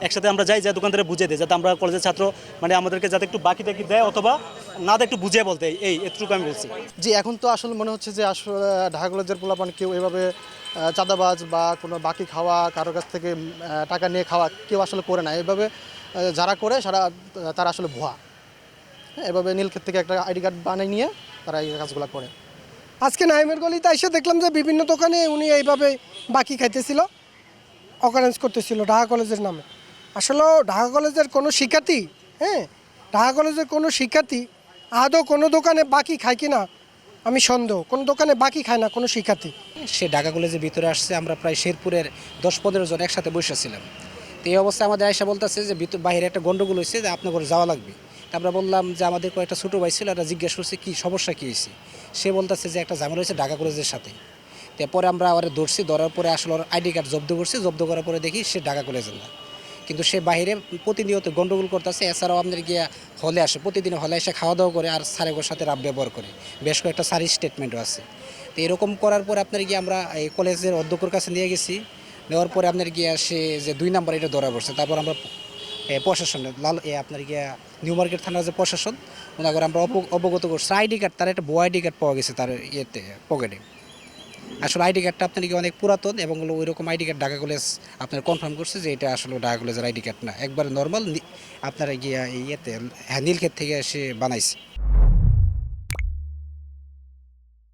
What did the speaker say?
একসাথে আমরা যাই, যে দোকানদারে বুঝিয়ে দেয়, যাতে আমরা কলেজের ছাত্র মানে আমাদেরকে যাতে একটু বাকি টাকি দেয় অথবা না দেয় একটু বুঝিয়ে বলতে, এতটুকু আমি বলছি। জি, এখন তো আসলে মনে হচ্ছে যে আসলে ঢাকা কলেজের পোলাপান কেউ এভাবে চাঁদাবাজ বা কোনো বাকি খাওয়া, কারো কাছ থেকে টাকা নিয়ে খাওয়া কেউ আসলে করে না। এভাবে যারা করে তারা আসলে ভুয়া। হ্যাঁ, এভাবে নীলক্ষেত থেকে একটা আইডি কার্ড বানিয়ে নিয়ে তারা এই কাজগুলো করে। আজকে নাইমের গলিতে এসে দেখলাম যে বিভিন্ন দোকানে উনি এইভাবে বাকি খাইতেছিল, অকারেন্স করতেছিল ঢাকা কলেজের নামে। আসলে ঢাকা কলেজের কোনো শিক্ষার্থী, হ্যাঁ, ঢাকা কলেজের কোনো শিক্ষার্থী আদৌ কোনো দোকানে বাকি খায় কি না আমি সন্দেহ। কোনো দোকানে বাকি খায় না কোনো শিক্ষার্থী। সে ঢাকা কলেজের ভিতরে আসছে, আমরা প্রায় শেরপুরের 10-15 জন একসাথে বসেছিলাম। তো এই অবস্থায় আমাদের আয়সা বলতেছে যে বাইরে একটা গন্ডগোল হয়েছে, যে আপনার ঘরে যাওয়া লাগবে। তা আমরা বললাম যে আমাদের কয়েকটা ছোটো ভাই ছিল, একটা জিজ্ঞেস করছে কী সমস্যা কী হয়েছে। সে বলতেছে যে একটা ঝামেলা হয়েছে ঢাকা কলেজের সাথে। তারপরে আমরা আবার ধরছি, ধরার পরে আসলে ওর আইডি কার্ড জব্দ করছি, জব্দ করার পরে দেখি সে ঢাকা কলেজের না, কিন্তু সে বাইরে প্রতিনিয়ত গন্ডগোল করতেছে। এছাড়াও আমাদের গিয়া হলে আসে, প্রতিদিন হলে এসে খাওয়া দাওয়া করে আর স্যারের সাথে রাব ব্যবহার করে, বেশ কয়েকটা স্যারের স্টেটমেন্টও আছে। তো এরকম করার পরে আপনার গিয়ে আমরা এই কলেজের অধ্যক্ষর কাছে নিয়ে গেছি। নেওয়ার পরে আপনার গিয়া সে যে 2 নাম্বার এটা ধরা পড়ছে। তারপর আমরা প্রশাসনের আপনার গিয়া নিউ মার্কেট থানার যে প্রশাসন, ওনাকে আমরা অবগত করছি। আইডি কার্ড, তার একটা বড় আইডি কার্ড পাওয়া গেছে তার ইয়েতে, পকেটে। আসলে আইডি কার্ডটা আপনার কি অনেক পুরাতন, এবং ওই রকম আইডি কার্ড ঢাকা কলেজ আপনার কনফার্ম করছে যে এটা আসলে ঢাকা কলেজের আইডি কার্ড না, একবার নর্মাল আপনারা গিয়া ইয়েতে, হ্যাঁ, নীলক্ষেত থেকে এসে বানাইছে।